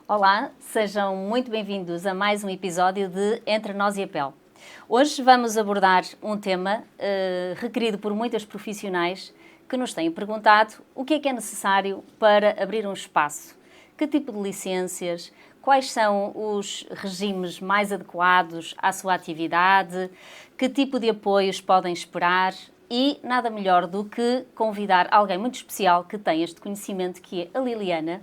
Olá, sejam muito bem-vindos a mais um episódio de Entre Nós e a Pele. Hoje vamos abordar um tema requerido por muitas profissionais que nos têm perguntado o que é necessário para abrir um espaço, que tipo de licenças, quais são os regimes mais adequados à sua atividade, que tipo de apoios podem esperar. E nada melhor do que convidar alguém muito especial que tem este conhecimento, que é a Liliana,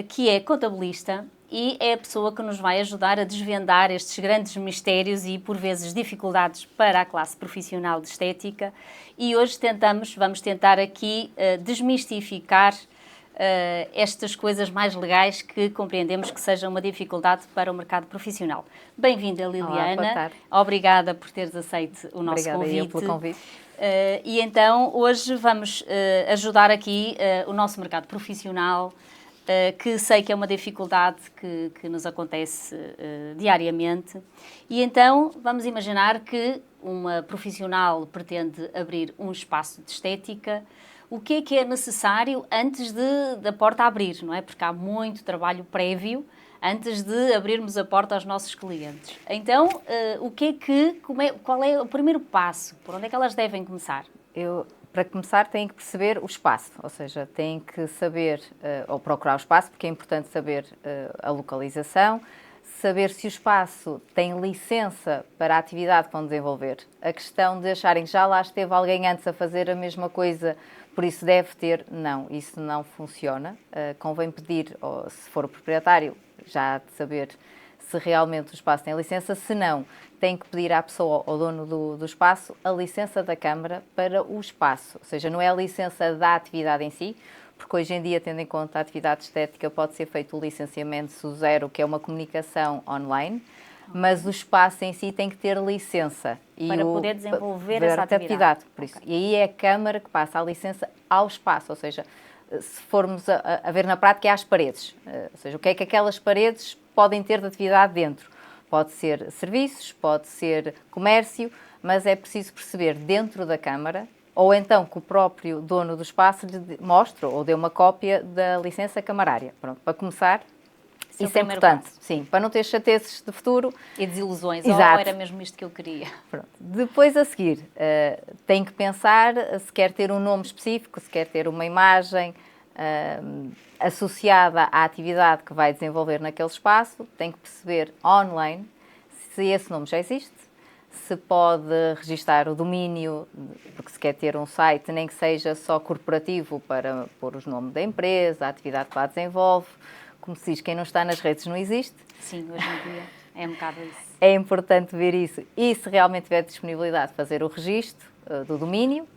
que é contabilista e é a pessoa que nos vai ajudar a desvendar estes grandes mistérios e, por vezes, dificuldades para a classe profissional de estética. E hoje vamos tentar aqui desmistificar estas coisas mais legais que compreendemos que sejam uma dificuldade para o mercado profissional. Bem-vinda, Liliana. Olá, boa tarde. Obrigada por teres aceito o nosso Obrigada convite. Eu pelo convite. E então, hoje vamos ajudar aqui o nosso mercado profissional, que sei que é uma dificuldade que nos acontece diariamente. E então, vamos imaginar que uma profissional pretende abrir um espaço de estética. O que é necessário antes da porta abrir, não é? Porque há muito trabalho prévio antes de abrirmos a porta aos nossos clientes. Então, qual é o primeiro passo? Por onde é que elas devem começar? Para começar, têm que perceber o espaço, ou seja, têm que saber, ou procurar o espaço, porque é importante saber a localização, saber se o espaço tem licença para a atividade que vão desenvolver. A questão de acharem que já lá esteve alguém antes a fazer a mesma coisa, por isso deve ter, não, isso não funciona. Convém pedir, ou, se for o proprietário, já há de saber se realmente o espaço tem licença. Se não, tem que pedir à pessoa, ao dono do espaço, a licença da Câmara para o espaço. Ou seja, não é a licença da atividade em si, porque hoje em dia, tendo em conta a atividade estética, pode ser feito o licenciamento zero, que é uma comunicação online, mas o espaço em si tem que ter licença. Para poder desenvolver essa atividade. Por isso. Okay. E aí é a Câmara que passa a licença ao espaço, ou seja, se formos a ver na prática, é às paredes. Ou seja, o que é que aquelas paredes podem ter de atividade dentro? Pode ser serviços, pode ser comércio, mas é preciso perceber dentro da Câmara, ou então que o próprio dono do espaço lhe mostre ou dê uma cópia da licença camarária. Pronto, para começar, isso é importante. Passo. Sim, para não ter chateces de futuro. E desilusões. Exato. Ou era mesmo isto que eu queria. Pronto. Depois, a seguir, tem que pensar se quer ter um nome específico, se quer ter uma imagem associada à atividade que vai desenvolver naquele espaço. Tem que perceber online se esse nome já existe, se pode registar o domínio, porque se quer ter um site, nem que seja só corporativo, para pôr os nomes da empresa, a atividade que lá desenvolve. Como se diz, quem não está nas redes não existe. Sim, hoje em dia é um bocado isso. É importante ver isso e, se realmente tiver disponibilidade, fazer o registro do domínio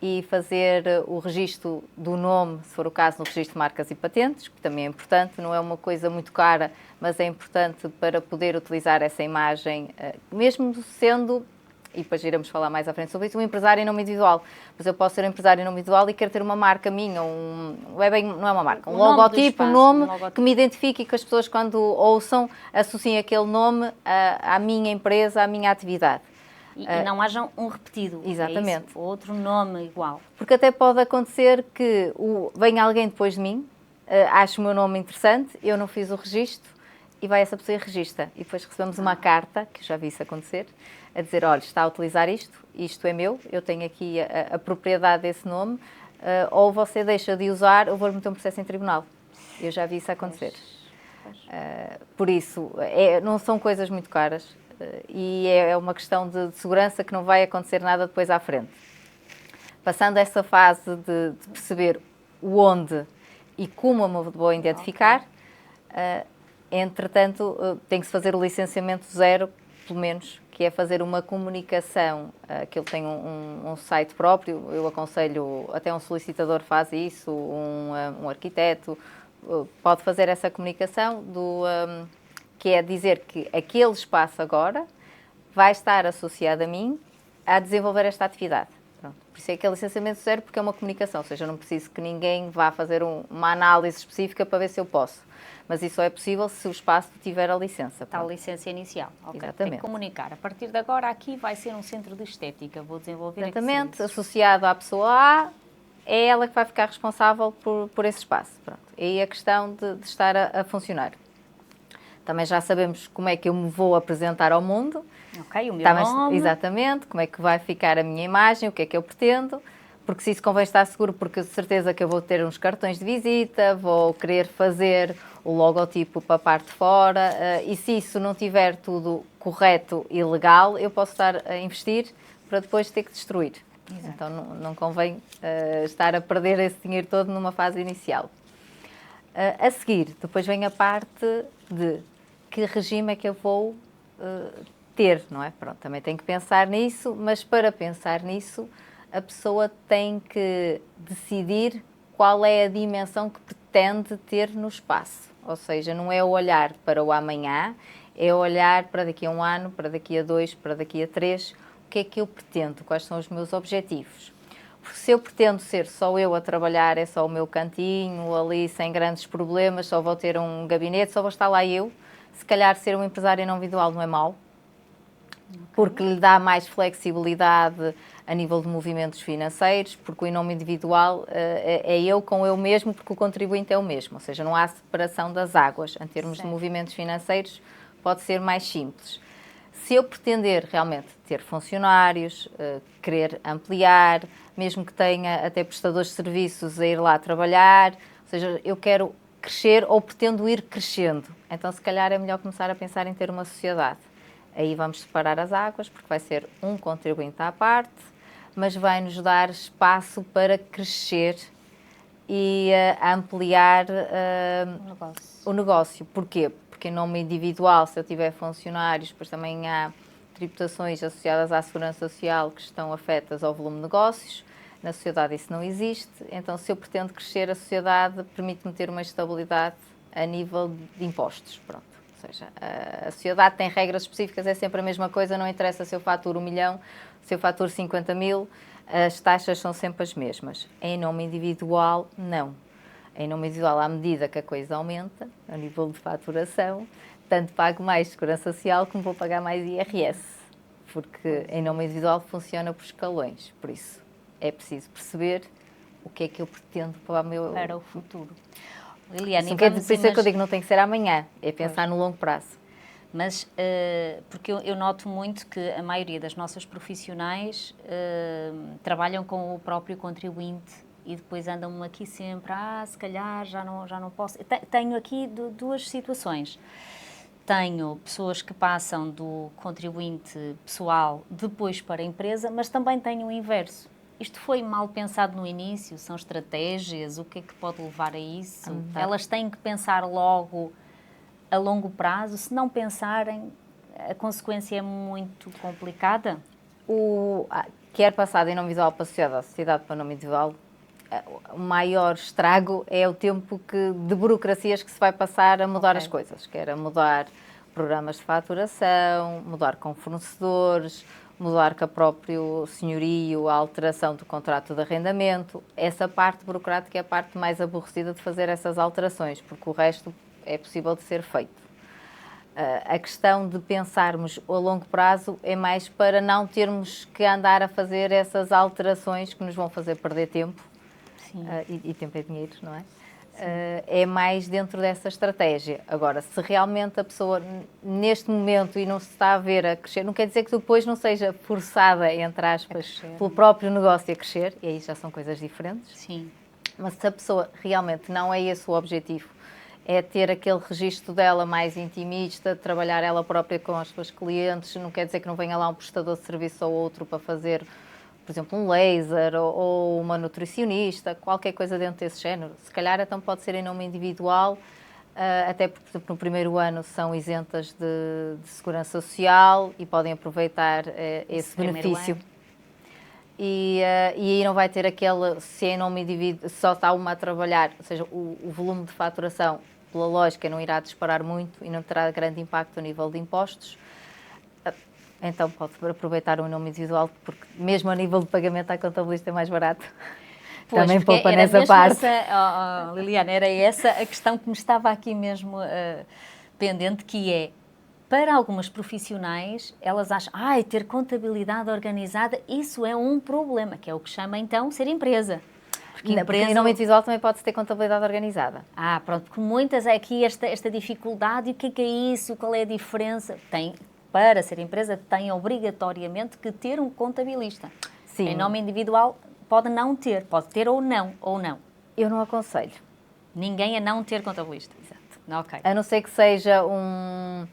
e fazer o registro do nome, se for o caso, no registro de marcas e patentes, que também é importante, não é uma coisa muito cara, mas é importante para poder utilizar essa imagem, mesmo sendo, e depois iremos falar mais à frente sobre isso, um empresário em nome individual. Mas eu posso ser um empresário em nome individual e quero ter uma marca minha, não é uma marca, um logotipo, um nome que me identifique e que as pessoas, quando ouçam, associem aquele nome à minha empresa, à minha atividade. E não haja um repetido. Exatamente. É isso? Outro nome igual. Porque até pode acontecer que venha alguém depois de mim, ache o meu nome interessante, eu não fiz o registro, e vai essa pessoa e registra. E depois recebemos uma carta, que já vi isso acontecer, a dizer, olha, está a utilizar isto é meu, eu tenho aqui a propriedade desse nome, ou você deixa de usar, eu vou meter um processo em tribunal. Eu já vi isso acontecer. Por isso, não são coisas muito caras, e é uma questão de segurança que não vai acontecer nada depois à frente. Passando essa fase de perceber o onde e como eu me vou identificar, entretanto, tem que se fazer o licenciamento zero, pelo menos, que é fazer uma comunicação, que ele tem um site próprio, eu aconselho, até um solicitador faz isso, um arquiteto, pode fazer essa comunicação, que é dizer que aquele espaço agora vai estar associado a mim a desenvolver esta atividade. Pronto. Por isso é que é licenciamento zero, porque é uma comunicação, ou seja, eu não preciso que ninguém vá fazer uma análise específica para ver se eu posso. Mas isso é possível se o espaço tiver a licença. Está a licença inicial. Okay. Exatamente. Tem que comunicar. A partir de agora, aqui vai ser um centro de estética. Vou desenvolver. Exatamente. Associado à pessoa A, é ela que vai ficar responsável por esse espaço. Pronto. E aí a questão de estar a funcionar. Também já sabemos como é que eu me vou apresentar ao mundo. Ok, o meu nome. Exatamente, como é que vai ficar a minha imagem, o que é que eu pretendo, porque se isso convém estar seguro, porque de certeza que eu vou ter uns cartões de visita, vou querer fazer o logotipo para a parte de fora, e se isso não tiver tudo correto e legal, eu posso estar a investir para depois ter que destruir. Exato. Então não convém estar a perder esse dinheiro todo numa fase inicial. A seguir, depois vem a parte de que regime é que eu vou ter, não é? Pronto, também tem que pensar nisso, mas para pensar nisso, a pessoa tem que decidir qual é a dimensão que pretende ter no espaço. Ou seja, não é olhar para o amanhã, é olhar para daqui a 1 ano, para daqui a 2, para daqui a 3, o que é que eu pretendo, quais são os meus objetivos. Porque se eu pretendo ser só eu a trabalhar, é só o meu cantinho, ali sem grandes problemas, só vou ter um gabinete, só vou estar lá eu, se calhar ser um empresário não individual não é mau, porque lhe dá mais flexibilidade a nível de movimentos financeiros, porque o nome individual é eu com eu mesmo, porque o contribuinte é o mesmo, ou seja, não há separação das águas. Em termos de movimentos financeiros, pode ser mais simples. Se eu pretender realmente ter funcionários, querer ampliar, mesmo que tenha até prestadores de serviços a ir lá trabalhar, ou seja, eu quero crescer ou pretendo ir crescendo, então se calhar é melhor começar a pensar em ter uma sociedade. Aí vamos separar as águas, porque vai ser um contribuinte à parte, mas vai-nos dar espaço para crescer e ampliar o negócio. Porquê? Porque em nome individual, se eu tiver funcionários, depois também há tributações associadas à segurança social que estão afetas ao volume de negócios. Na sociedade isso não existe, então se eu pretendo crescer, a sociedade permite-me ter uma estabilidade a nível de impostos. Pronto. Ou seja, a sociedade tem regras específicas, é sempre a mesma coisa, não interessa se eu faturo 1 milhão, se eu faturo 50 mil, as taxas são sempre as mesmas. Em nome individual, não. Em nome individual, à medida que a coisa aumenta, a nível de faturação, tanto pago mais segurança social como vou pagar mais IRS, porque em nome individual funciona por escalões, por isso é preciso perceber o que é que eu pretendo para o futuro. Liliane, por isso é que eu digo que não tem que ser amanhã, é pensar no longo prazo. Mas, porque eu noto muito que a maioria das nossas profissionais trabalham com o próprio contribuinte e depois andam aqui sempre, se calhar já não posso. Tenho aqui duas situações. Tenho pessoas que passam do contribuinte pessoal depois para a empresa, mas também tenho o inverso. Isto foi mal pensado no início? São estratégias? O que é que pode levar a isso? Elas têm que pensar logo a longo prazo? Se não pensarem, a consequência é muito complicada? Quer passar de nome individual para a sociedade para nome individual, o maior estrago é o tempo de burocracias que se vai passar a mudar as coisas. Quer a mudar programas de faturação, mudar com fornecedores, mudar com o próprio senhorio, a alteração do contrato de arrendamento. Essa parte burocrática é a parte mais aborrecida de fazer essas alterações, porque o resto é possível de ser feito. A questão de pensarmos a longo prazo é mais para não termos que andar a fazer essas alterações que nos vão fazer perder tempo. E tempo é dinheiro, não é? É mais dentro dessa estratégia. Agora, se realmente a pessoa, neste momento, e não se está a ver a crescer, não quer dizer que depois não seja forçada, entre aspas, pelo próprio negócio a crescer, e aí já são coisas diferentes. Sim. Mas se a pessoa realmente não é esse o objetivo, é ter aquele registro dela mais intimista, trabalhar ela própria com as suas clientes, não quer dizer que não venha lá um prestador de serviço ou outro para fazer, por exemplo, um laser ou uma nutricionista, qualquer coisa dentro desse género. Se calhar então pode ser em nome individual, até porque, por exemplo, no primeiro ano são isentas de segurança social e podem aproveitar esse benefício. E aí não vai ter aquele, se em nome individual só está uma a trabalhar, ou seja, o volume de faturação, pela lógica, não irá disparar muito e não terá grande impacto a nível de impostos. Então pode aproveitar o nome individual, porque mesmo a nível de pagamento à contabilista é mais barato. Pois, também poupa nessa parte. Liliane, era essa a questão que me estava aqui mesmo pendente, que é, para algumas profissionais, elas acham, ter contabilidade organizada, isso é um problema, que é o que chama então ser empresa. Porque em nome individual também pode-se ter contabilidade organizada. Pronto, porque muitas é aqui esta dificuldade, e o que é isso, qual é a diferença? Para ser empresa, tem obrigatoriamente que ter um contabilista. Sim. Em nome individual pode não ter, pode ter ou não. Eu não aconselho. Ninguém a não ter contabilista. Exato. Ok. A não ser que seja um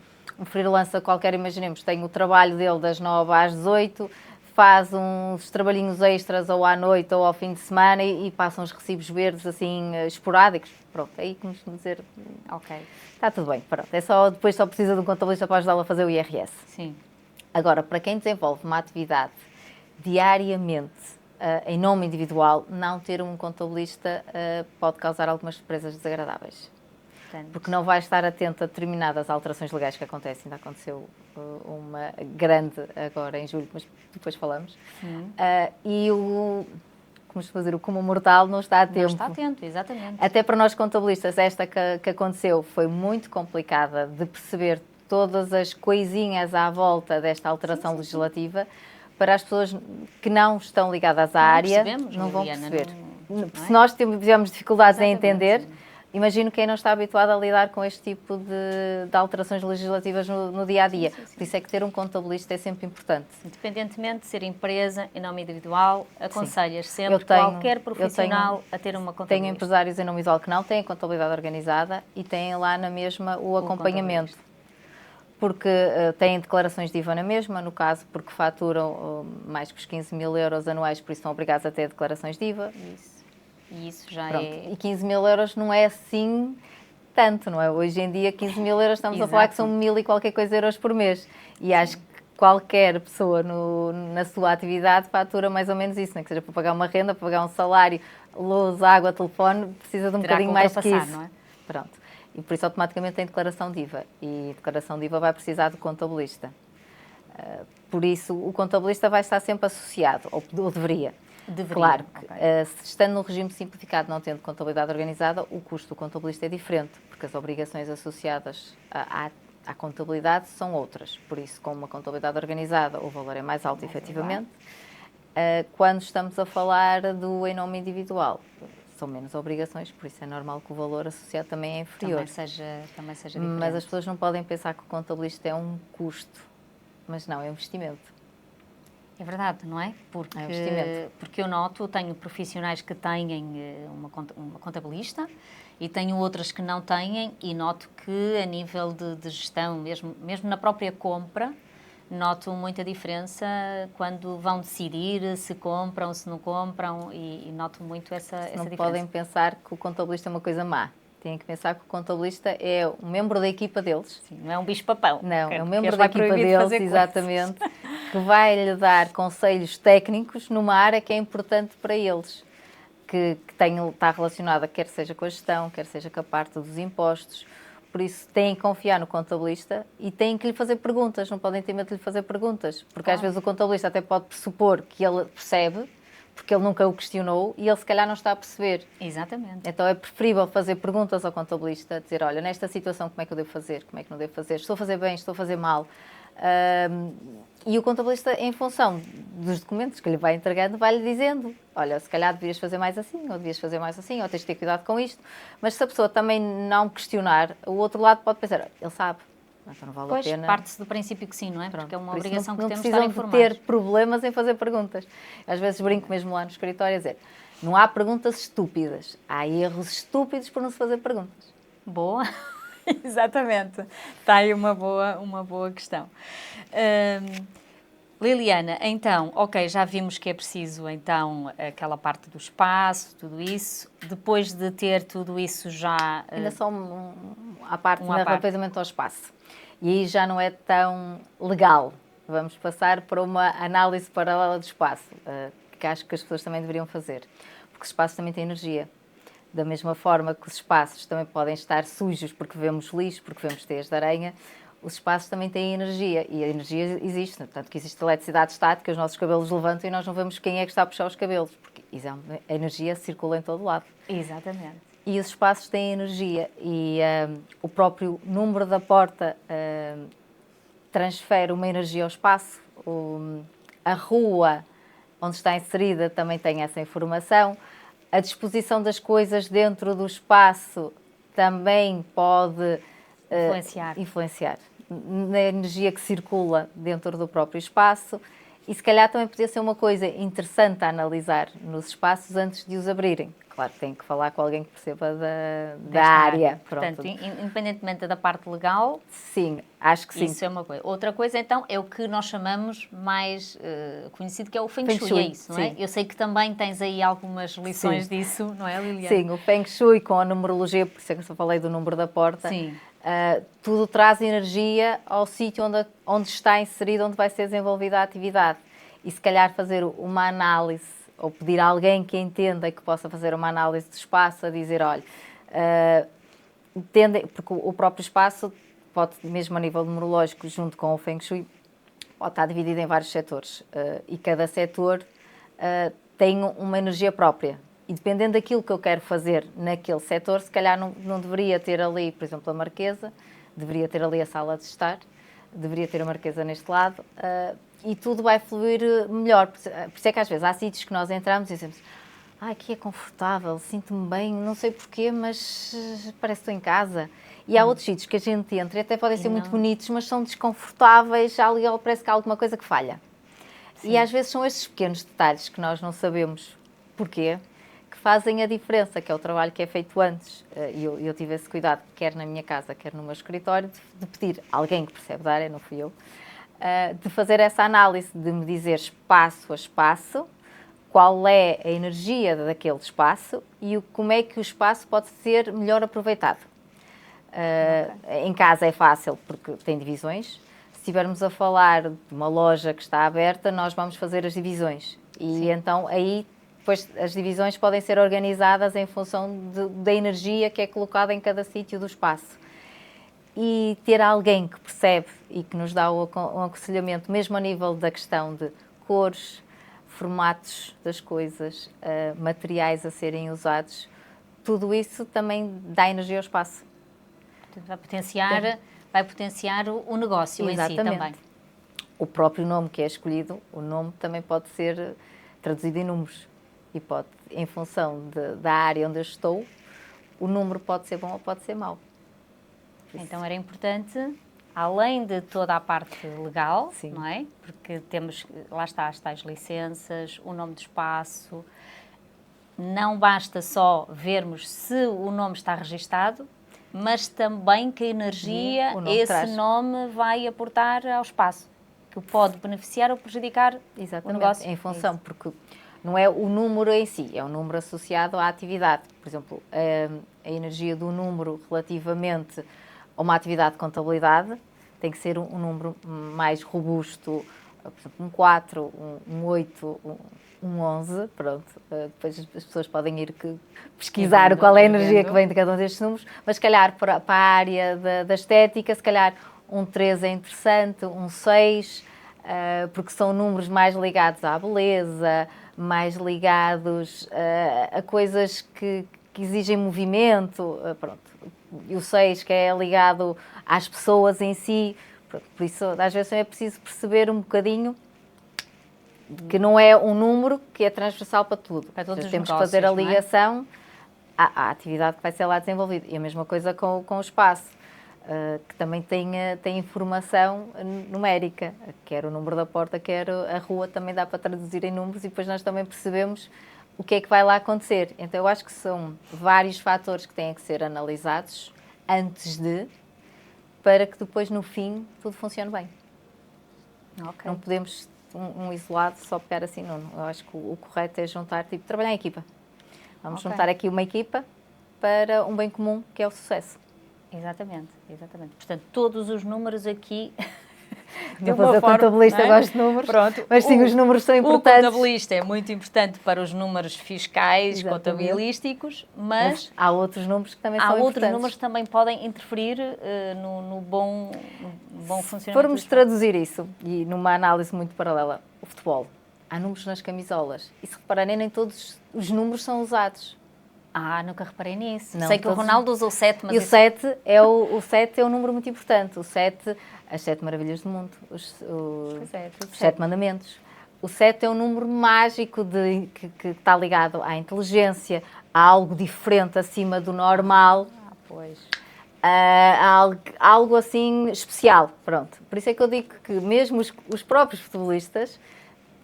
freelancer qualquer, imaginemos, tem o trabalho dele das 9 às 18, faz uns trabalhinhos extras ou à noite ou ao fim de semana e passa uns recibos verdes assim esporádicos. Pronto, aí começo-me dizer, ok, está tudo bem, pronto. Depois só precisa de um contabilista para ajudá-lo a fazer o IRS. Sim. Agora, para quem desenvolve uma atividade diariamente em nome individual, não ter um contabilista pode causar algumas surpresas desagradáveis. Porque não vai estar atento a determinadas alterações legais que acontecem. Ainda aconteceu uma grande agora em julho, mas depois falamos. E o comum mortal não está atento. Não está atento, exatamente. Até para nós contabilistas, esta que aconteceu foi muito complicada de perceber todas as coisinhas à volta desta alteração legislativa. Para as pessoas que não estão ligadas à área, não vão perceber. Se nós tivermos dificuldades em entender, imagino quem não está habituado a lidar com este tipo de alterações legislativas no dia a dia. Por isso é que ter um contabilista é sempre importante. Independentemente de ser empresa em nome individual, aconselhas sempre qualquer profissional a ter uma contabilista. Tenho empresários em nome individual que não têm contabilidade organizada e têm lá na mesma o acompanhamento. Porque têm declarações de IVA na mesma, no caso porque faturam mais que os 15 mil euros anuais, por isso são obrigados a ter declarações de IVA. E isso já E 15 mil euros não é assim tanto, não é? Hoje em dia 15 mil euros estamos a falar que são 1000 e qualquer coisa euros por mês. E acho que qualquer pessoa na sua atividade fatura mais ou menos isso, não é? Que seja para pagar uma renda, para pagar um salário, luz, água, telefone, precisa de um bocadinho mais que isso. Não é? Pronto. E por isso automaticamente tem declaração de IVA. E declaração de IVA vai precisar do contabilista. Por isso o contabilista vai estar sempre associado, ou deveria. Claro que, estando no regime simplificado, não tendo contabilidade organizada, o custo do contabilista é diferente, porque as obrigações associadas à contabilidade são outras. Por isso, com uma contabilidade organizada, o valor é mais alto, efetivamente. Quando estamos a falar do em nome individual, são menos obrigações, por isso é normal que o valor associado também é inferior. Também seja diferente. Mas as pessoas não podem pensar que o contabilista é um custo, mas não, é um investimento. É verdade, não é? Porque eu noto, tenho profissionais que têm uma contabilista e tenho outras que não têm, e noto que a nível de gestão, mesmo na própria compra, noto muita diferença quando vão decidir se compram, se não compram, e noto muito essa diferença. Não podem pensar que o contabilista é uma coisa má. Têm que pensar que o contabilista é um membro da equipa deles. Sim, não é um bicho-papão. Não, é um membro da equipa deles, exatamente, que vai-lhe dar conselhos técnicos numa área que é importante para eles, que está relacionada quer seja com a gestão, quer seja com a parte dos impostos. Por isso, têm que confiar no contabilista e têm que lhe fazer perguntas, não podem ter medo de lhe fazer perguntas, porque às vezes o contabilista até pode pressupor que ele percebe, porque ele nunca o questionou e ele se calhar não está a perceber. Exatamente. Então é preferível fazer perguntas ao contabilista, dizer, olha, nesta situação como é que eu devo fazer, como é que não devo fazer, estou a fazer bem, estou a fazer mal. E o contabilista, em função dos documentos que lhe vai entregando, vai-lhe dizendo, olha, se calhar devias fazer mais assim, ou devias fazer mais assim, ou tens de ter cuidado com isto. Mas se a pessoa também não questionar, o outro lado pode pensar, ele sabe. Então não vale a pena. Parte-se do princípio que sim, não é? Pronto, porque é uma obrigação que temos de estar informados. Não precisam de ter problemas em fazer perguntas. Às vezes brinco mesmo lá no escritório a dizer, não há perguntas estúpidas, há erros estúpidos por não se fazer perguntas. Boa, exatamente. Está aí uma boa questão. Liliana, então, ok, já vimos que é preciso então aquela parte do espaço, tudo isso. Depois de ter tudo isso já... Ainda só a parte relativamente ao espaço. E aí já não é tão legal. Vamos passar para uma análise paralela do espaço, que acho que as pessoas também deveriam fazer. Porque o espaço também tem energia. Da mesma forma que os espaços também podem estar sujos porque vemos lixo, porque vemos teias de aranha, os espaços também têm energia. E a energia existe. Tanto que existe eletricidade estática, os nossos cabelos levantam e nós não vemos quem é que está a puxar os cabelos. Porque a energia circula em todo lado. Exatamente. E os espaços têm energia e o próprio número da porta transfere uma energia ao espaço. A rua onde está inserida também tem essa informação. A disposição das coisas dentro do espaço também pode influenciar na energia que circula dentro do próprio espaço. E se calhar também podia ser uma coisa interessante a analisar nos espaços antes de os abrirem. Claro, tem que falar com alguém que perceba da área. Portanto, independentemente da parte legal... Sim, acho que sim. Isso é uma coisa. Outra coisa, então, é o que nós chamamos mais conhecido, que é o Feng Shui, é isso, não é? Sim. Eu sei que também tens aí algumas lições disso, não é, Liliana? Sim, o Feng Shui com a numerologia, por isso é que eu falei do número da porta. Sim. Tudo traz energia ao sítio onde está inserido, onde vai ser desenvolvida a atividade. E se calhar fazer uma análise, ou pedir a alguém que entenda e que possa fazer uma análise do espaço, a dizer, olha, porque o próprio espaço pode, mesmo a nível numerológico, junto com o Feng Shui, pode estar dividido em vários setores. E cada setor tem uma energia própria. E dependendo daquilo que eu quero fazer naquele setor, se calhar não deveria ter ali, por exemplo, a marquesa, deveria ter ali a sala de estar, deveria ter a marquesa neste lado, e tudo vai fluir melhor. Por isso é que às vezes há sítios que nós entramos e dizemos, aqui é confortável, sinto-me bem, não sei porquê, mas parece que estou em casa. E há outros sítios que a gente entra e até podem ser muito bonitos, mas são desconfortáveis, já ali parece que há alguma coisa que falha. Sim. E às vezes são estes pequenos detalhes que nós não sabemos porquê, que fazem a diferença, que é o trabalho que é feito antes. E eu tive esse cuidado, quer na minha casa, quer no meu escritório, de pedir a alguém que percebe da área, não fui eu, de fazer essa análise, de me dizer espaço a espaço, qual é a energia daquele espaço e como é que o espaço pode ser melhor aproveitado. Em casa é fácil, porque tem divisões. Se estivermos a falar de uma loja que está aberta, nós vamos fazer as divisões. E sim, então aí depois as divisões podem ser organizadas em função da energia que é colocada em cada sítio do espaço. E ter alguém que percebe e que nos dá um aconselhamento, mesmo a nível da questão de cores, formatos das coisas, materiais a serem usados, tudo isso também dá energia ao espaço. Vai potenciar o negócio. Exatamente. Em si também. O próprio nome que é escolhido, o nome também pode ser traduzido em números. E pode, em função da área onde eu estou, o número pode ser bom ou pode ser mau. Então era importante, além de toda a parte legal, sim, não é? Porque temos, lá está, as tais licenças, o nome do espaço. Não basta só vermos se o nome está registado, mas também que energia esse nome vai aportar ao espaço, que pode beneficiar ou prejudicar o negócio. Em função, porque não é o número em si, é o número associado à atividade. Por exemplo, a energia do número relativamente a uma atividade de contabilidade tem que ser um número mais robusto, por exemplo, um 4, um 8, um 11, pronto. Depois as pessoas podem ir pesquisar qual é a energia que vem de cada um destes números, mas se calhar para a área da estética, se calhar um 3 é interessante, um 6, porque são números mais ligados à beleza, mais ligados a coisas que exigem movimento, pronto. E o 6 que é ligado às pessoas em si, por isso às vezes é preciso perceber um bocadinho que não é um número que é transversal para tudo. Para todos os temos negócios, que fazer a ligação à atividade que vai ser lá desenvolvida. E a mesma coisa com o espaço, que também tem informação numérica, quer o número da porta, quer a rua, também dá para traduzir em números e depois nós também percebemos o que é que vai lá acontecer. Então eu acho que são vários fatores que têm que ser analisados antes para que depois no fim tudo funcione bem. Okay. Não podemos um isolado só pegar assim, não. Eu acho que o correto é juntar, trabalhar em equipa. Vamos juntar aqui uma equipa para um bem comum, que é o sucesso. Exatamente. Portanto, todos os números aqui... Não vou fazer contabilista, é? Gosto de números, pronto, mas sim, os números são importantes. O contabilista é muito importante para os números fiscais, contabilísticos, mas há outros números que também são importantes. Há outros números que também podem interferir no bom funcionamento. Se formos traduzir isso, e numa análise muito paralela, o futebol, há números nas camisolas, e se repararem, nem todos os números são usados. Nunca reparei nisso. Não, sei que o Ronaldo usou 7, mas... E o 7 o 7 é um número muito importante. O 7, as 7 maravilhas do mundo, os 7 mandamentos. O 7 é um número mágico que está ligado à inteligência, a algo diferente acima do normal. Pois. Algo assim especial, pronto. Por isso é que eu digo que mesmo os próprios futebolistas,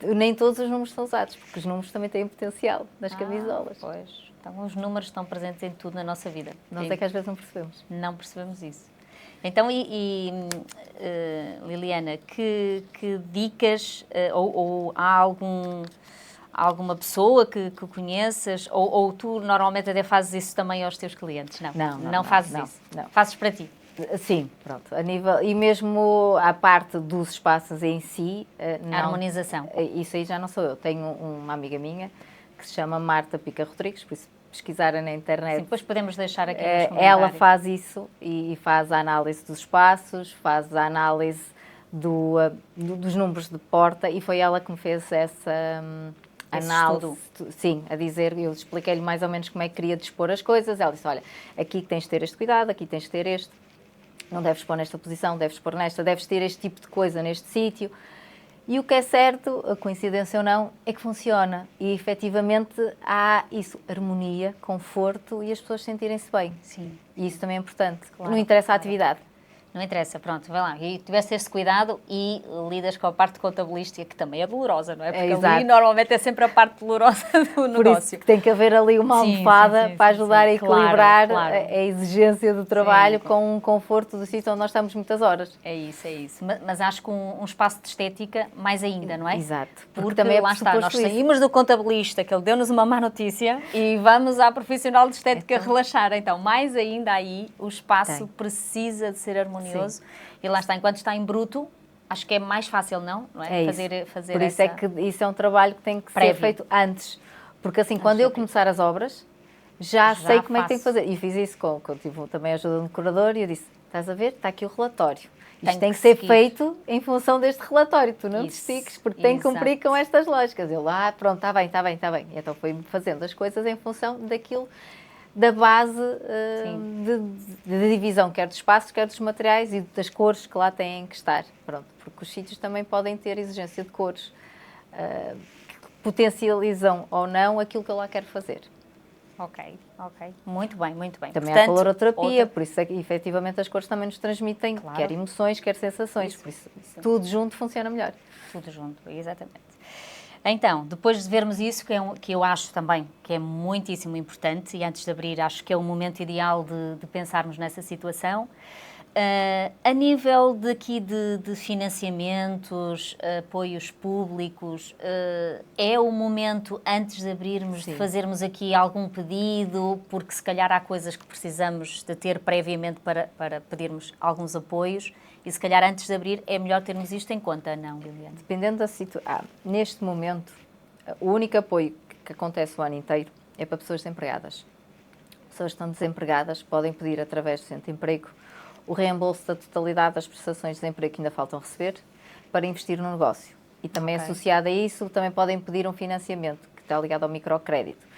nem todos os números são usados, porque os números também têm potencial nas camisolas. Pois. Então os números estão presentes em tudo na nossa vida. Nós é que às vezes não percebemos. Não percebemos isso. Então, Liliana, que dicas, ou há alguma pessoa que conheças, ou tu normalmente até fazes isso também aos teus clientes? Não fazes isso? Não. Fazes para ti? Sim, pronto. A nível, e mesmo a parte dos espaços em si... A harmonização. Isso aí já não sou eu. Tenho uma amiga minha que se chama Marta Pica Rodrigues, por isso pesquisarem na internet. Sim, depois podemos deixar aqui nos comentários. Ela faz isso e faz a análise dos espaços, faz a análise dos números de porta e foi ela que me fez essa análise. Sim, a dizer, eu expliquei-lhe mais ou menos como é que queria dispor as coisas. Ela disse, olha, aqui tens de ter este cuidado, aqui tens de ter este, não deves pôr nesta posição, deves pôr nesta, deves ter este tipo de coisa neste sítio. E o que é certo, a coincidência ou não, é que funciona. E, efetivamente, há isso, harmonia, conforto e as pessoas sentirem-se bem. Sim. E isso também é importante. Claro, não interessa a atividade. Não interessa, pronto, vai lá. E tiveste esse cuidado e lidas com a parte contabilística, que também é dolorosa, não é? Porque ali normalmente é sempre a parte dolorosa do negócio. Por isso que tem que haver ali uma almofada para ajudar a equilibrar a exigência do trabalho com um conforto do sítio onde nós estamos muitas horas. É isso. Mas acho que um espaço de estética mais ainda, não é? Exato. Porque também lá está, nós saímos do contabilista, que ele deu-nos uma má notícia, e vamos à profissional de estética relaxar. Então, mais ainda aí, o espaço precisa de ser harmonioso. E lá está, enquanto está em bruto, acho que é mais fácil, não é? Fazer Por isso é que isso é um trabalho que tem que ser feito antes. Porque assim, quando eu começar as obras, já sei como é que tem que fazer. E fiz isso com eu tive também a ajuda de um decorador e eu disse, estás a ver? Está aqui o relatório. Isto tem que ser feito em função deste relatório. Tu não te estiques, porque tem que cumprir com estas lógicas. Eu lá, pronto, está bem. E então fui fazendo as coisas em função daquilo, da base de divisão, quer dos espaços, quer dos materiais e das cores que lá têm que estar. Pronto, porque os sítios também podem ter exigência de cores que potencializam ou não aquilo que eu lá quero fazer. Ok. Muito bem. Também há coloroterapia, por isso é que efetivamente as cores também nos transmitem quer emoções, quer sensações. Por isso tudo junto funciona melhor. Tudo junto, exatamente. Então, depois de vermos isso, que eu acho também que é muitíssimo importante, e antes de abrir, acho que é o momento ideal de pensarmos nessa situação, a nível daqui de financiamentos, apoios públicos, é o momento, antes de abrirmos, de fazermos aqui algum pedido, porque se calhar há coisas que precisamos de ter previamente para pedirmos alguns apoios, e se calhar antes de abrir é melhor termos isto em conta, não, Liliana? Dependendo da situação. Neste momento, o único apoio que acontece o ano inteiro é para pessoas desempregadas. Pessoas que estão desempregadas podem pedir através do Centro de Emprego o reembolso da totalidade das prestações de desemprego que ainda faltam receber para investir no negócio. E também associado a isso, também podem pedir um financiamento que está ligado ao microcrédito.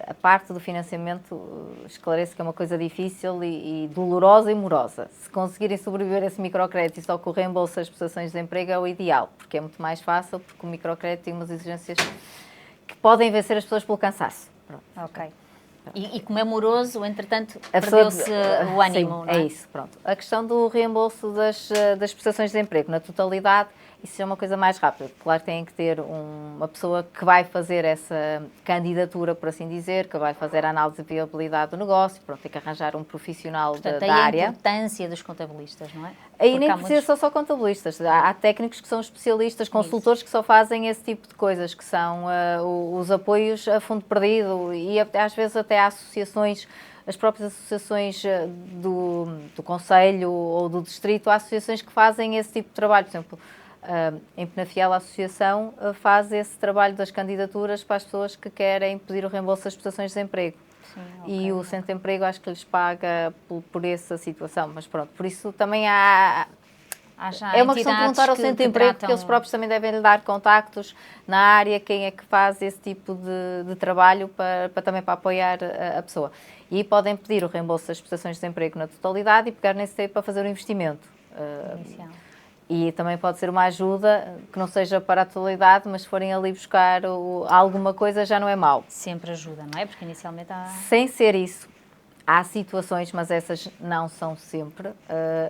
A parte do financiamento, esclareço que é uma coisa difícil e dolorosa e morosa. Se conseguirem sobreviver a esse microcrédito e só com o reembolso das prestações de desemprego é o ideal, porque é muito mais fácil, porque o microcrédito tem umas exigências que podem vencer as pessoas pelo cansaço. Pronto. Ok. E como é moroso, entretanto, perdeu-se o ânimo, não é? É isso, pronto. A questão do reembolso das prestações de desemprego na totalidade, isso é uma coisa mais rápida. Claro que tem que ter uma pessoa que vai fazer essa candidatura, por assim dizer, que vai fazer a análise de viabilidade do negócio, pronto, tem que arranjar um profissional da área. A importância dos contabilistas, não é? Aí nem precisa ser só contabilistas, há técnicos que são especialistas, consultores que só fazem esse tipo de coisas, que são os apoios a fundo perdido e às vezes até há associações, as próprias associações do Conselho ou do Distrito, há associações que fazem esse tipo de trabalho, por exemplo, em Penafiel a associação faz esse trabalho das candidaturas para as pessoas que querem pedir o reembolso das prestações de desemprego. E o Centro de Emprego acho que lhes paga por essa situação, mas pronto, por isso também é uma questão de perguntar ao Centro de Emprego, porque eles próprios também devem lhe dar contactos na área, quem é que faz esse tipo de trabalho também para apoiar a pessoa. E podem pedir o reembolso das prestações de desemprego na totalidade e pegar nesse tempo para fazer o investimento. E também pode ser uma ajuda que não seja para a totalidade, mas se forem ali buscar alguma coisa já não é mau. Sempre ajuda, não é? Porque inicialmente há... Sem ser isso, há situações, mas essas não são sempre,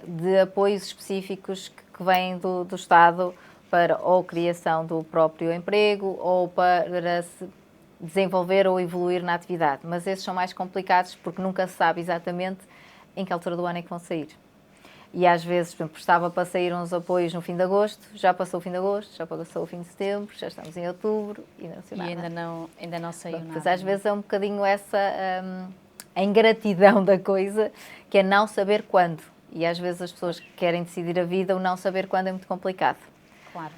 de apoios específicos que vêm do Estado para ou criação do próprio emprego ou para se desenvolver ou evoluir na atividade. Mas esses são mais complicados porque nunca se sabe exatamente em que altura do ano é que vão sair. E às vezes, por exemplo, estava para sair uns apoios no fim de agosto, já passou o fim de agosto, já passou o fim de setembro, já estamos em outubro e não sei nada. E ainda não saiu nada. Mas às vezes é um bocadinho essa a ingratidão da coisa, que é não saber quando. E às vezes as pessoas que querem decidir a vida, o não saber quando é muito complicado. Claro.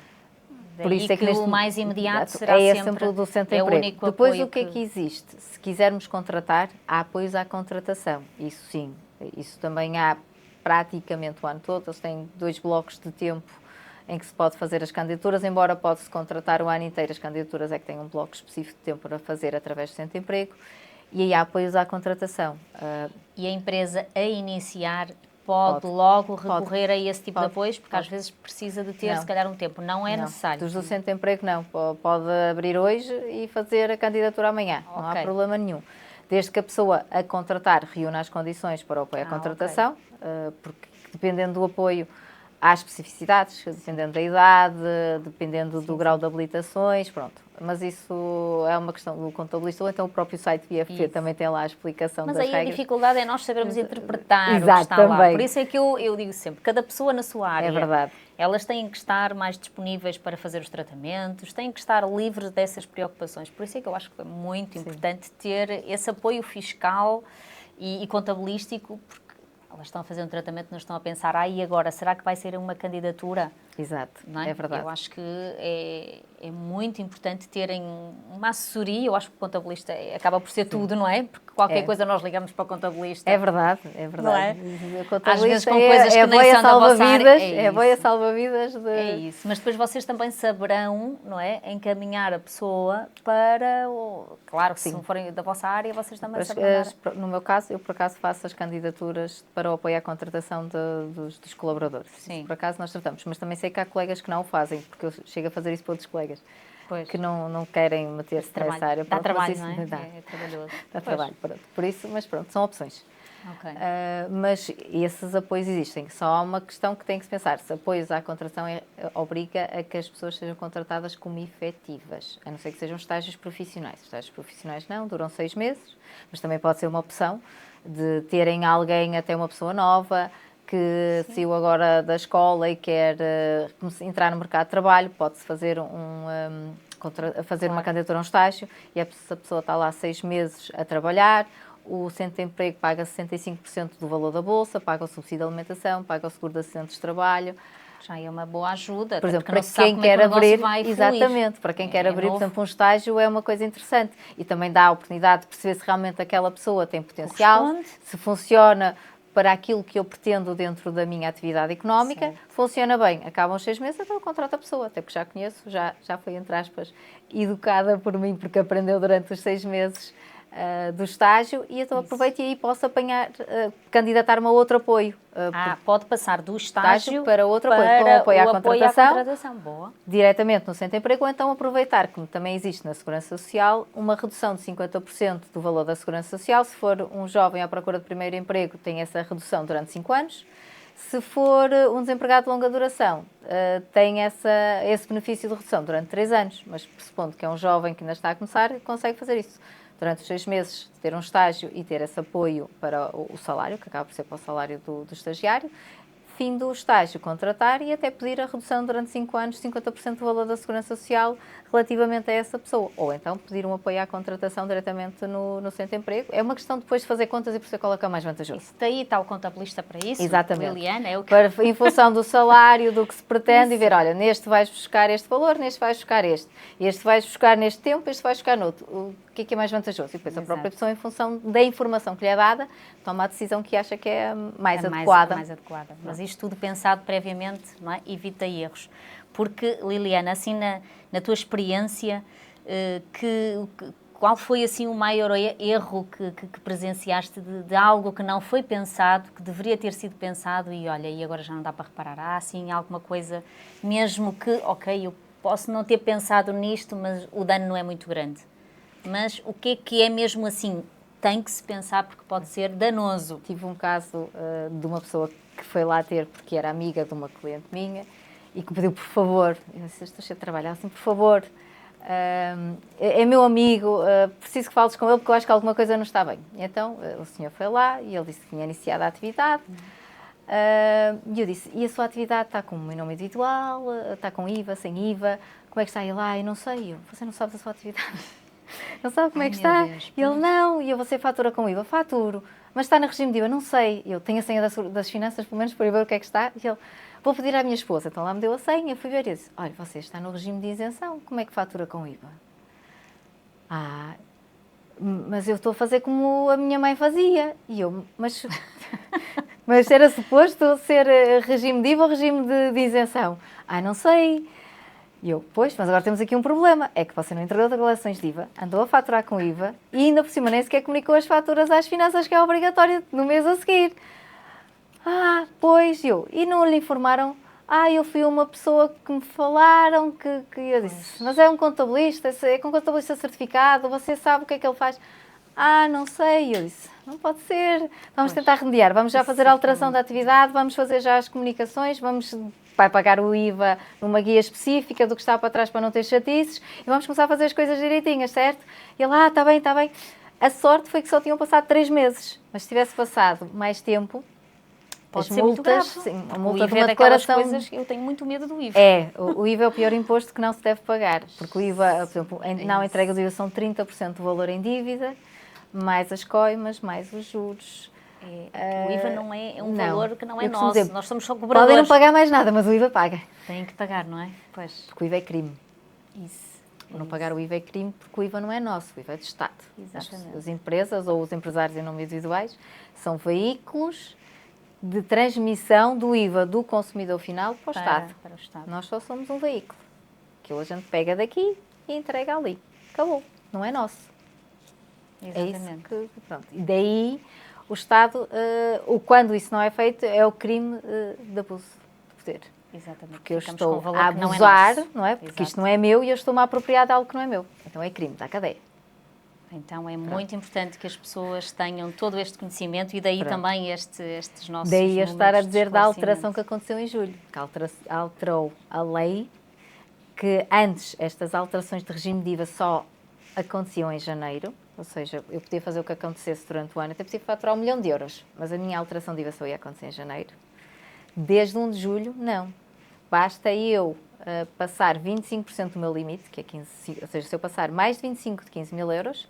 Por isso é que o mais imediato será sempre o do centro de emprego. único Depois, apoio o que é que existe? Se quisermos contratar, há apoios à contratação. Isso sim. Isso também há praticamente o ano todo. Eles têm 2 blocos de tempo em que se pode fazer as candidaturas, embora pode-se contratar o ano inteiro, as candidaturas é que têm um bloco específico de tempo para fazer através do centro de emprego. E aí há apoios à contratação. E a empresa a iniciar pode logo recorrer a esse tipo de apoios, porque às vezes precisa de ter, se calhar, um tempo. Não é necessário. Dos do centro de emprego, não. Pode abrir hoje e fazer a candidatura amanhã. Não há problema nenhum. Desde que a pessoa a contratar reúna as condições para o apoio à contratação, porque dependendo do apoio, há especificidades, dependendo da idade, dependendo do grau de habilitações, pronto. Mas isso é uma questão do contabilista, ou então o próprio site do IFP também tem lá a explicação das regras. Mas aí a dificuldade é nós sabermos interpretar o que está lá. Por isso é que eu digo sempre, cada pessoa na sua área, é verdade. Elas têm que estar mais disponíveis para fazer os tratamentos, têm que estar livres dessas preocupações. Por isso é que eu acho que é muito importante ter esse apoio fiscal e contabilístico, porque elas estão a fazer um tratamento, não estão a pensar, e agora, será que vai ser uma candidatura? Exato, não é? É verdade. Eu acho que é muito importante terem uma assessoria. Eu acho que o contabilista acaba por ser tudo, não é? Porque qualquer coisa nós ligamos para o contabilista. É verdade, é verdade. Às vezes com coisas que nem são da vossa área. É boia salva-vidas. É isso, mas depois vocês também saberão, não é? Encaminhar a pessoa para, claro, se não forem da vossa área, vocês também saberão. No meu caso, eu por acaso faço as candidaturas para o apoio à contratação dos colaboradores. Sim. Por acaso nós tratamos, mas também sei que há colegas que não o fazem, porque eu chego a fazer isso para outros colegas. Pois. Que não querem meter-se nessa área. Dá trabalho, não é? É trabalhoso. Dá trabalho, pronto. Por isso, mas pronto, são opções. Okay. Mas esses apoios existem. Só há uma questão que tem que se pensar. Se apoios à contratação obriga a que as pessoas sejam contratadas como efetivas, a não ser que sejam estágios profissionais. Estágios profissionais não, duram 6 meses, mas também pode ser uma opção de terem alguém, até uma pessoa nova, que saiu agora da escola e quer entrar no mercado de trabalho, pode-se fazer uma candidatura a um estágio e essa pessoa está lá 6 meses a trabalhar, o centro de emprego paga 65% do valor da bolsa, paga o subsídio de alimentação, paga o seguro de acidentes de trabalho. Já é uma boa ajuda. Por exemplo, para quem quer abrir, exatamente, para quem quer abrir, por exemplo, um estágio é uma coisa interessante e também dá a oportunidade de perceber se realmente aquela pessoa tem potencial, se funciona para aquilo que eu pretendo dentro da minha atividade económica, funciona bem. Acabam os 6 meses, então eu contrato a pessoa, até porque já conheço, já foi, entre aspas, educada por mim, porque aprendeu durante os 6 meses do estágio, e então aproveito e aí posso candidatar-me a outro apoio. Pode passar do estágio para outro apoio, com apoio à contratação. Boa. Diretamente no centro de emprego, ou então aproveitar, como também existe na Segurança Social, uma redução de 50% do valor da Segurança Social. Se for um jovem à procura de primeiro emprego, tem essa redução durante 5 anos. Se for um desempregado de longa duração, tem esse benefício de redução durante 3 anos, mas pressupondo que é um jovem que ainda está a começar, consegue fazer isso. Durante os 6 meses, ter um estágio e ter esse apoio para o salário, que acaba por ser para o salário do estagiário. Fim do estágio, contratar e até pedir a redução durante 5 anos, 50% do valor da Segurança Social relativamente a essa pessoa. Ou então pedir um apoio à contratação diretamente no centro de emprego. É uma questão depois de fazer contas e perceber qual é que é mais vantajoso. Isso daí está o contabilista para isso? Exatamente. Liliana, é o que... Em função do salário, do que se pretende, e ver, olha, neste vais buscar este valor, neste vais buscar este vais buscar neste tempo, este vais buscar noutro. O que é mais vantajoso? E depois a própria pessoa, em função da informação que lhe é dada, toma a decisão que acha que é mais adequada. Mas isto tudo pensado previamente, não é? Evita erros. Porque, Liliana, assim na tua experiência, qual foi assim o maior erro que presenciaste de algo que não foi pensado, que deveria ter sido pensado e olha, e agora já não dá para reparar? Sim, alguma coisa, mesmo que, ok, eu posso não ter pensado nisto, mas o dano não é muito grande. Mas o que é mesmo assim? Tem que se pensar porque pode ser danoso. Tive um caso de uma pessoa que foi lá ter, porque era amiga de uma cliente minha, e que me pediu, por favor, eu disse, estou cheia de trabalho, assim, por favor, é meu amigo, preciso que fales com ele porque eu acho que alguma coisa não está bem. E então o senhor foi lá e ele disse que tinha iniciado a atividade. E eu disse, e a sua atividade está com um nome individual, está com IVA, sem IVA, como é que está aí lá? Eu não sei, você não sabe da sua atividade. Não sabe como é que está? Deus, E ele, não, e você fatura com IVA? Faturo. Mas está no regime de IVA? Não sei. Eu tenho a senha das finanças, pelo menos, para eu ver o que é que está. E ele, vou pedir à minha esposa. Então lá me deu a senha, fui ver e disse, olha, você está no regime de isenção, como é que fatura com IVA? Mas eu estou a fazer como a minha mãe fazia. E eu, mas era suposto ser regime de IVA ou regime de isenção? Não sei. E eu, pois, mas agora temos aqui um problema, é que você não entregou declarações de IVA, andou a faturar com IVA e ainda por cima nem sequer comunicou as faturas às finanças, que é obrigatório no mês a seguir. Pois, e não lhe informaram? Eu fui uma pessoa que me falaram que eu disse, mas é um contabilista, é com contabilista certificado, você sabe o que é que ele faz? Não sei, eu disse, não pode ser, vamos tentar remediar, vamos já fazer a alteração da atividade, vamos fazer já as comunicações, vai pagar o IVA numa guia específica do que está para trás para não ter chatices e vamos começar a fazer as coisas direitinhas, certo? E ele, está bem, está bem. A sorte foi que só tinham passado 3 meses, mas se tivesse passado mais tempo, pode as ser muito grave. sim, a O multa de IVA uma é daquelas declaração... coisas que eu tenho muito medo do IVA. O IVA é o pior imposto que não se deve pagar, porque o IVA, por exemplo, na entrega do IVA são 30% do valor em dívida, mais as coimas, mais os juros. O IVA não é um valor que não é nosso, dizer, nós somos só cobradores. Podem não pagar mais nada, mas o IVA paga. Têm que pagar, não é? Pois. Porque o IVA é crime. Isso. Não pagar o IVA é crime porque o IVA não é nosso, o IVA é do Estado. Exatamente. As empresas ou os empresários em nome individuais são veículos de transmissão do IVA do consumidor final para o Estado. Para o Estado. Nós só somos um veículo. Aquilo a gente pega daqui e entrega ali. Acabou. Não é nosso. Exatamente. É isso que, pronto. E daí o Estado, quando isso não é feito, é o crime de abuso de poder. Exatamente. Porque eu Ficamos estou com um valor a que não é abusar, nosso. não é? Porque Exato. isto não é meu e eu estou-me a apropriar de algo que não é meu. Então é crime, está a cadeia. Então é muito importante que as pessoas tenham todo este conhecimento e daí também estes nossos Daí eu estar a dizer da alteração esclarecimento. que aconteceu em julho, que alterou a lei, que antes estas alterações de regime de IVA só aconteciam em janeiro, ou seja, eu podia fazer o que acontecesse durante o ano, até podia faturar 1 milhão de euros, mas a minha alteração de IVA só ia acontecer em janeiro. Desde 1 de julho, não. Basta eu passar 25% do meu limite, que é 15, ou seja, se eu passar mais de 25 de 15 mil euros,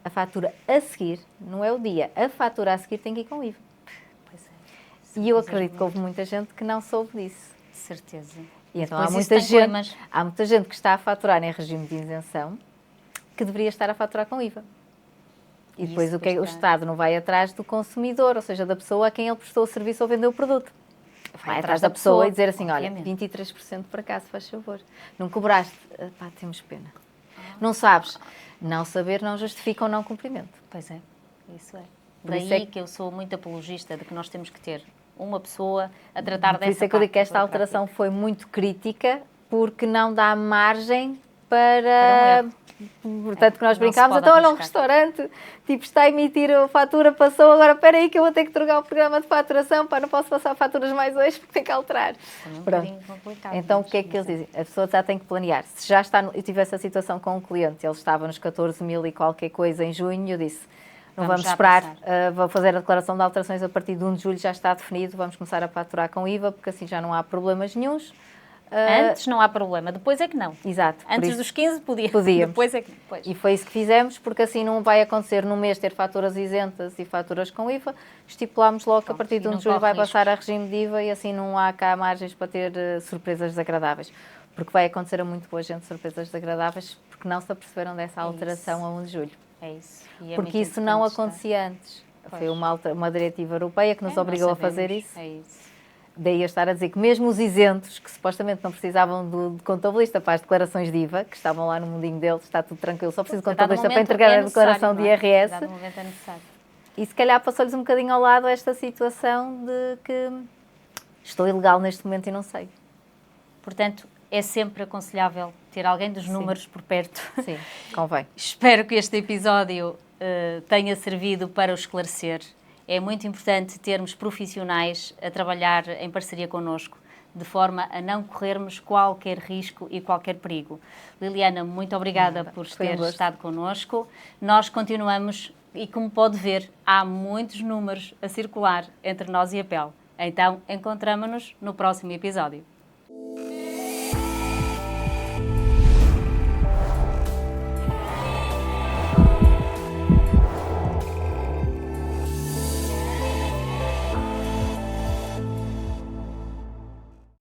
a fatura a seguir, não é o dia, a fatura a seguir tem que ir com IVA. Pois é. E eu acredito que houve muita gente que não soube disso. Certeza. E então há muita gente que está a faturar em regime de isenção que deveria estar a faturar com IVA. E depois o Estado não vai atrás do consumidor, ou seja, da pessoa a quem ele prestou o serviço ou vendeu o produto. Vai atrás da pessoa e dizer assim, obviamente. Olha, 23% por acaso, faz favor. Não cobraste? Temos pena. Não sabes? Não saber não justifica o não cumprimento. Pois é, isso é. Por Daí isso é que eu sou muito apologista de que nós temos que ter uma pessoa a tratar dessa parte. Por isso é que eu digo que esta alteração foi muito crítica, porque não dá margem para portanto, que nós brincámos, então olha, um restaurante, tipo, está a emitir a fatura, passou, agora espera aí que eu vou ter que trocar o programa de faturação, não posso passar faturas mais hoje porque tem que alterar. Então, o que é que eles dizem? A pessoa já tem que planear. Se já está, eu tive essa situação com um cliente, ele estava nos 14 mil e qualquer coisa em junho, eu disse, não vamos esperar, vou fazer a declaração de alterações a partir de 1 de julho, já está definido, vamos começar a faturar com IVA, porque assim já não há problemas nenhuns. Antes não há problema, depois é que não. Exato. Antes dos 15 podíamos. Depois é que pois. E foi isso que fizemos, porque assim não vai acontecer no mês ter faturas isentas e faturas com IVA. Estipulámos logo que a partir de 1 de julho vai passar a regime de IVA e assim não há cá margens para ter surpresas desagradáveis. Porque vai acontecer a muito boa gente surpresas desagradáveis porque não se aperceberam dessa alteração a 1 de julho. É isso. Porque isso não acontecia antes. Foi uma diretiva europeia que nos obrigou a fazer isso. É isso. Daí eu estar a dizer que mesmo os isentos, que supostamente não precisavam de contabilista para as declarações de IVA, que estavam lá no mundinho deles, está tudo tranquilo, só preciso de contabilista para entregar a declaração de IRS. Dado momento é necessário. E se calhar passou-lhes um bocadinho ao lado esta situação de que estou ilegal neste momento e não sei. Portanto, é sempre aconselhável ter alguém dos números por perto. Sim, convém. Espero que este episódio tenha servido para o esclarecer. É muito importante termos profissionais a trabalhar em parceria connosco, de forma a não corrermos qualquer risco e qualquer perigo. Liliana, muito obrigada por ter estado connosco. Nós continuamos e, como pode ver, há muitos números a circular entre nós e a PEL. Então, encontramo-nos no próximo episódio.